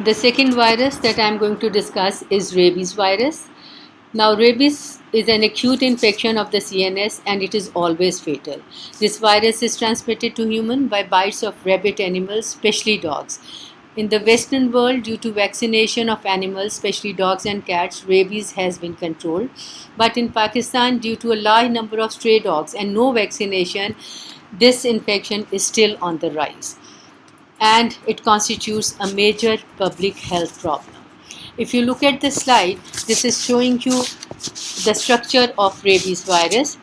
The second virus that I am going to discuss is rabies virus. Now, rabies is an acute infection of the CNS and it is always fatal. This virus is transmitted to humans by bites of rabid animals, especially dogs. In the Western world, due to vaccination of animals, especially dogs and cats, rabies has been controlled. But in Pakistan, due to a large number of stray dogs and no vaccination, this infection is still on the rise and it constitutes a major public health problem. If you look at the slide, this is showing you the structure of rabies virus.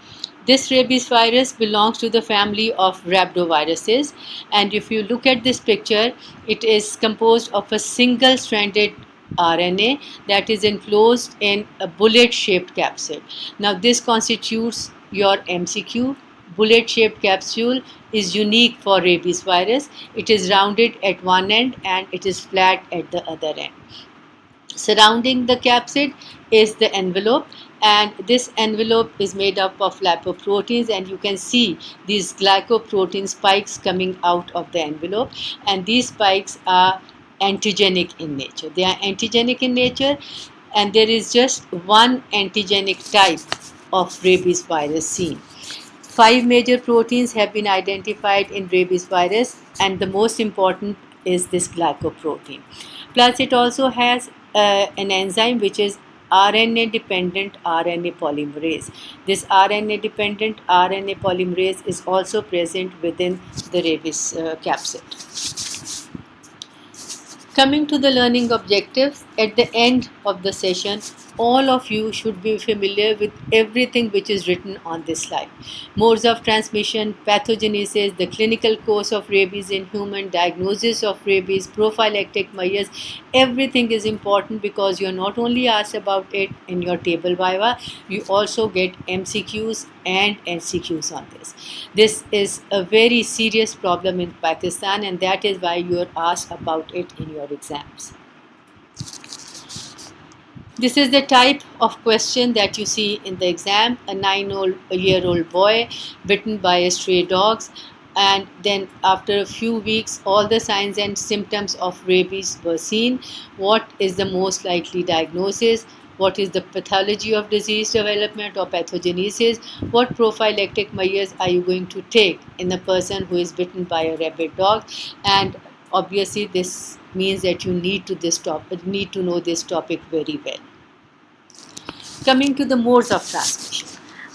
This rabies virus belongs to the family of rhabdoviruses, and if you look at this picture, it is composed of a single stranded RNA that is enclosed in a bullet shaped capsule. Now, this constitutes your MCQ. Bullet shaped capsule is unique for rabies virus. It is rounded at one end and it is flat at the other end. Surrounding the capsid is the envelope, and this envelope is made up of lipoproteins, and you can see these glycoprotein spikes coming out of the envelope, and these spikes are antigenic in nature. They are antigenic in nature, and there is just one antigenic type of rabies virus seen. 5 major proteins have been identified in rabies virus, and the most important is this glycoprotein. Plus, it also has an enzyme which is RNA dependent RNA polymerase. This RNA dependent RNA polymerase is also present within the rabies capsid. Coming to the learning objectives, at the end of the session, all of you should be familiar with everything which is written on this slide. Modes of transmission, pathogenesis, the clinical course of rabies in human, diagnosis of rabies, prophylactic measures, everything is important because you are not only asked about it in your table viva, you also get MCQs and NCQs on this. This is a very serious problem in Pakistan, and that is why you are asked about it in your exams. This is the type of question that you see in the exam. A 9-year-old boy bitten by a stray dog, and then after a few weeks all the signs and symptoms of rabies were seen. What is the most likely diagnosis? What is the pathology of disease development or pathogenesis? What prophylactic measures are you going to take in a person who is bitten by a rabid dog? And obviously this means that you need to know this topic very well. Coming to the modes of transmission.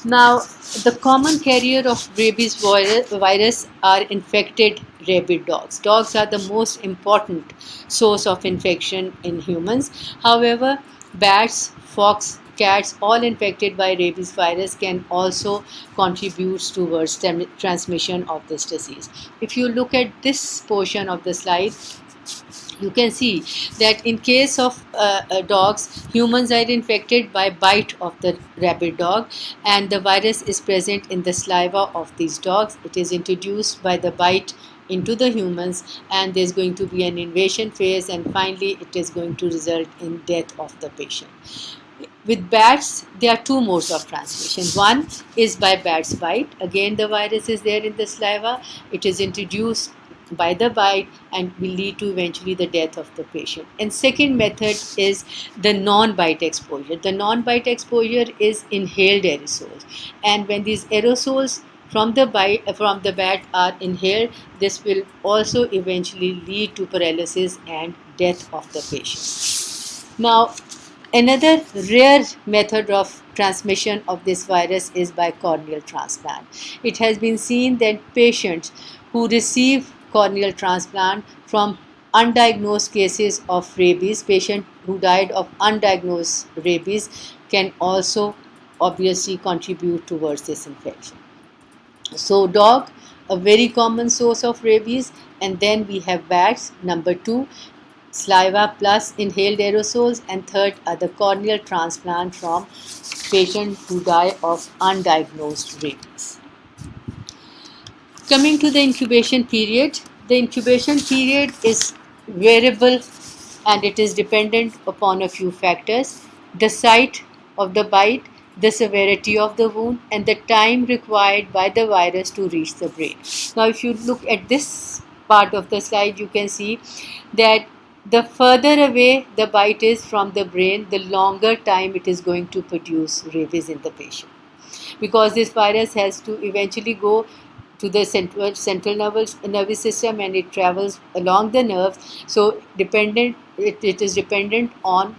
Now, the common carrier of rabies virus are infected rabid dogs. Dogs are the most important source of infection in humans. However, bats, fox, cats, all infected by rabies virus can also contribute towards transmission of this disease. If you look at this portion of the slide, you can see that in case of dogs, humans are infected by bite of the rabid dog, and the virus is present in the saliva of these dogs. It is introduced by the bite into the humans, and there's going to be an invasion phase, and finally it is going to result in death of the patient. With bats, there are 2 modes of transmission. One is by bat's bite. Again, the virus is there in the saliva. It is introduced by the bite and will lead to eventually the death of the patient. And second method is the non-bite exposure. The non-bite exposure is inhaled aerosols. And when these aerosols from the bat are inhaled, this will also eventually lead to paralysis and death of the patient. Now, another rare method of transmission of this virus is by corneal transplant. It has been seen that patients who receive corneal transplant from undiagnosed cases of rabies, patients who died of undiagnosed rabies, can also obviously contribute towards this infection. So dog, a very common source of rabies, and then we have bats, number 2, saliva plus inhaled aerosols, and third are the corneal transplant from patients who die of undiagnosed rabies. Coming to the incubation period, the incubation period is variable and it is dependent upon a few factors: the site of the bite, the severity of the wound, and the time required by the virus to reach the brain. Now, if you look at this part of the slide, you can see that The further away the bite is from the brain, the longer time it is going to produce rabies in the patient, because this virus has to eventually go to the central nervous system, and it travels along the nerves. So it is dependent on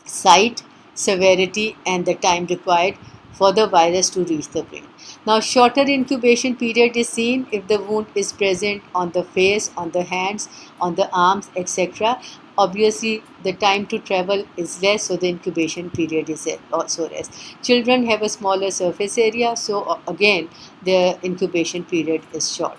site, severity, and the time required for the virus to reach the brain. Now, shorter incubation period is seen if the wound is present on the face, on the hands, on the arms, etc. Obviously, the time to travel is less, so the incubation period is also less. Children have a smaller surface area, so again, the incubation period is short.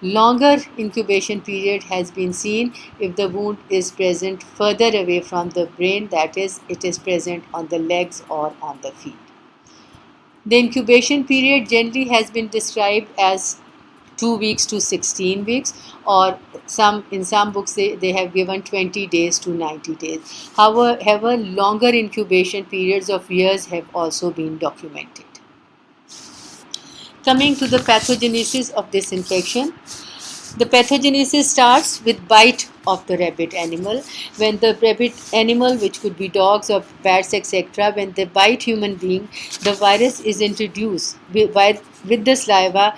Longer incubation period has been seen if the wound is present further away from the brain, that is, it is present on the legs or on the feet. The incubation period generally has been described as 2 weeks to 16 weeks, or in some books they have given 20 days to 90 days. However, longer incubation periods of years have also been documented. Coming to the pathogenesis of this infection, the pathogenesis starts with bite of the rabid animal. When the rabid animal, which could be dogs or bats, etc., when they bite human being, the virus is introduced with the saliva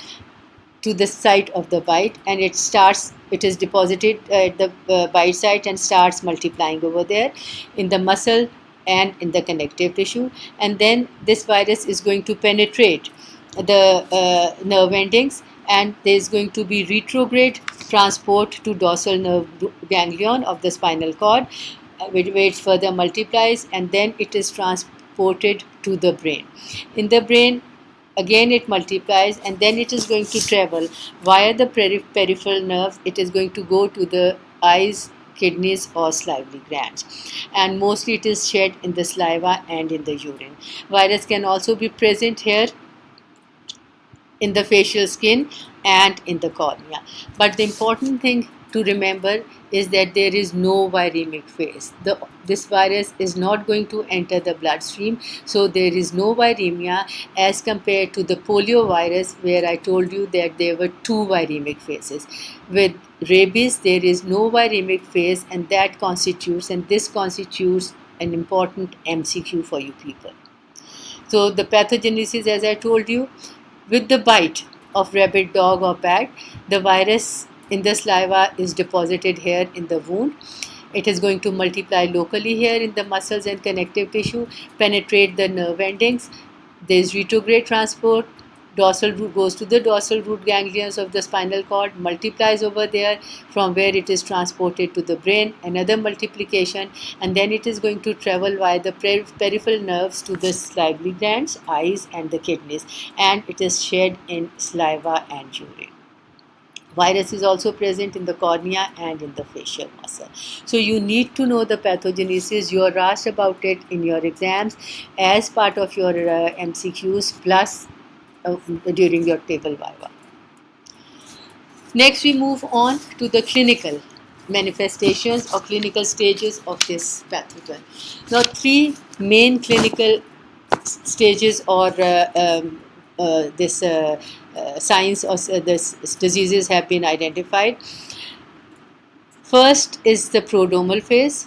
to the site of the bite, and it is deposited at the bite site and starts multiplying over there in the muscle and in the connective tissue. And then this virus is going to penetrate the nerve endings, and there is going to be retrograde transport to dorsal nerve ganglion of the spinal cord, where it further multiplies, and then it is transported to the brain. In the brain, again it multiplies, and then it is going to travel via the peripheral nerves. It is going to go to the eyes, kidneys, or salivary glands, and mostly it is shed in the saliva and in the urine. Virus can also be present here in the facial skin and in the cornea. But the important thing to remember is that there is no viremic phase. This virus is not going to enter the bloodstream, so there is no viremia as compared to the polio virus, where I told you that there were 2 viremic phases. With rabies, there is no viremic phase, and this constitutes an important MCQ for you people. So the pathogenesis, as I told you, with the bite of rabid dog or bat, the virus in the saliva is deposited here in the wound. It is going to multiply locally here in the muscles and connective tissue, penetrate the nerve endings. There is retrograde transport. Dorsal root goes to the dorsal root ganglions of the spinal cord, multiplies over there, from where it is transported to the brain, another multiplication, and then it is going to travel via the peripheral nerves to the salivary glands, eyes, and the kidneys, and it is shed in saliva and urine. Virus is also present in the cornea and in the facial muscle. So you need to know the pathogenesis. You are asked about it in your exams as part of your MCQs plus during your table viva. Next, we move on to the clinical manifestations or clinical stages of this pathogen. Now, 3 main clinical stages or signs of this diseases have been identified. First is the prodromal phase.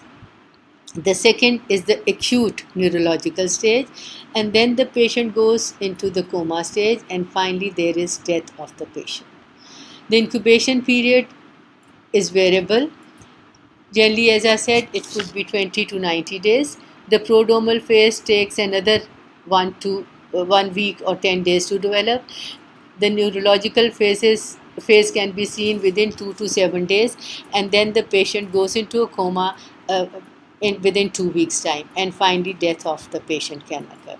The second is the acute neurological stage, and then the patient goes into the coma stage, and finally there is death of the patient. The incubation period is variable. Generally, as I said, it could be 20 to 90 days. The prodromal phase takes another 1 week or 10 days to develop. The neurological phase can be seen within 2 to 7 days, and then the patient goes into a coma within 2 weeks' time, and finally death of the patient can occur.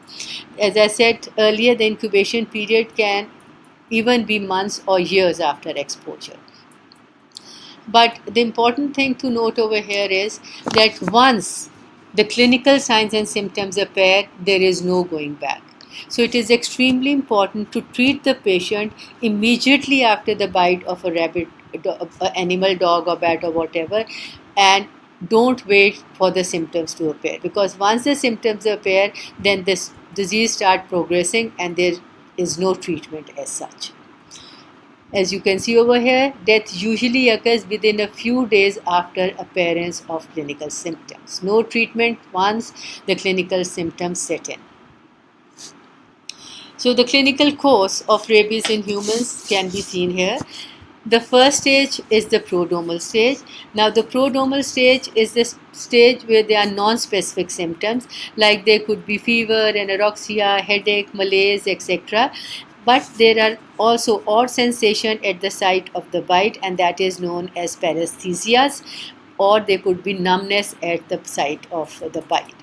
As I said earlier, the incubation period can even be months or years after exposure. But the important thing to note over here is that once the clinical signs and symptoms appear, there is no going back. So it is extremely important to treat the patient immediately after the bite of a rabid animal, dog or bat or whatever, and don't wait for the symptoms to appear, because once the symptoms appear, then this disease starts progressing and there is no treatment as such. As you can see over here, death usually occurs within a few days after appearance of clinical symptoms. No treatment once the clinical symptoms set in. So the clinical course of rabies in humans can be seen here. The first stage is the prodromal stage. Now the prodromal stage is the stage where there are non-specific symptoms, like there could be fever, anorexia, headache, malaise, etc. But there are also odd sensation at the site of the bite, and that is known as paresthesias, or there could be numbness at the site of the bite.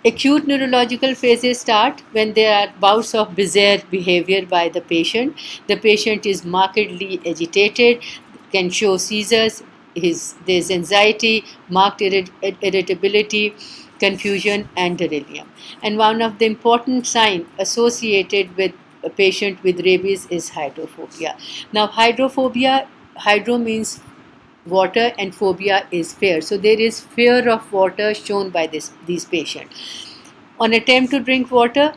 Acute neurological phases start when there are bouts of bizarre behavior by the patient. The patient is markedly agitated, can show seizures, there's anxiety, marked irritability, confusion, and delirium. And one of the important signs associated with a patient with rabies is hydrophobia. Now, hydro means water and phobia is fear. So there is fear of water shown by these patients. On attempt to drink water,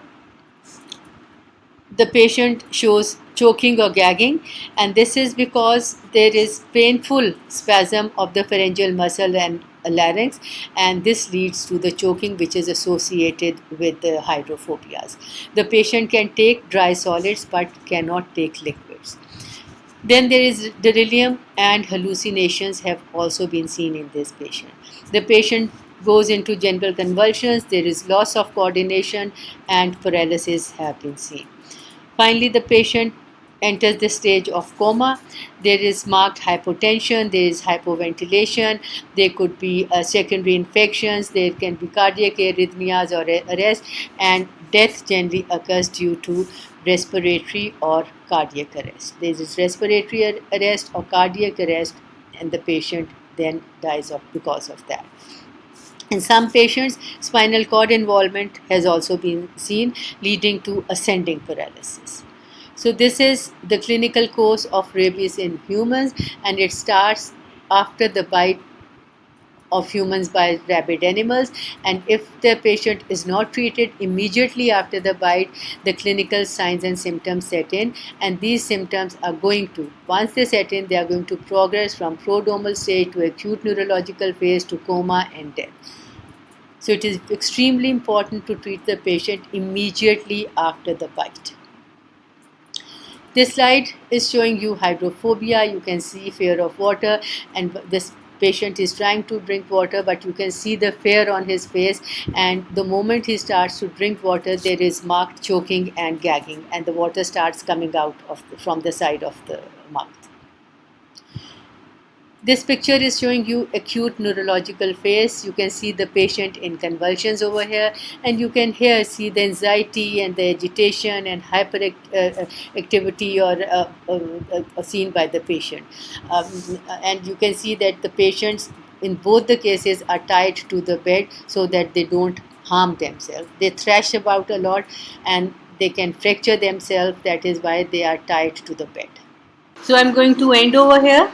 the patient shows choking or gagging, and this is because there is painful spasm of the pharyngeal muscle and larynx, and this leads to the choking which is associated with the hydrophobias. The patient can take dry solids but cannot take liquids. Then there is delirium, and hallucinations have also been seen in this patient. The patient goes into general convulsions, there is loss of coordination, and paralysis have been seen. Finally, the patient enters the stage of coma. There is marked hypotension, there is hypoventilation, there could be secondary infections, there can be cardiac arrhythmias or arrest, and death generally occurs due to respiratory or cardiac arrest. There is respiratory arrest or cardiac arrest, and the patient then dies because of that. In some patients, spinal cord involvement has also been seen, leading to ascending paralysis. So, this is the clinical course of rabies in humans, and it starts after the bite of humans by rabid animals. And if the patient is not treated immediately after the bite, the clinical signs and symptoms set in, and these symptoms are going to, once they set in, they are going to progress from prodromal stage to acute neurological phase to coma and death. So it is extremely important to treat the patient immediately after the bite. This slide is showing you hydrophobia. You can see fear of water, and this patient is trying to drink water, but you can see the fear on his face, and the moment he starts to drink water, there is marked choking and gagging, and the water starts coming out from the side of the mouth. This picture is showing you acute neurological phase. You can see the patient in convulsions over here, and you can here see the anxiety and the agitation and hyperactivity seen by the patient. And you can see that the patients in both the cases are tied to the bed so that they don't harm themselves. They thrash about a lot and they can fracture themselves. That is why they are tied to the bed. So I'm going to end over here.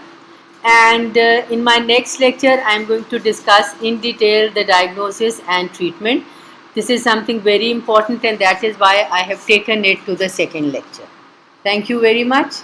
And in my next lecture, I am going to discuss in detail the diagnosis and treatment. This is something very important, and that is why I have taken it to the second lecture. Thank you very much.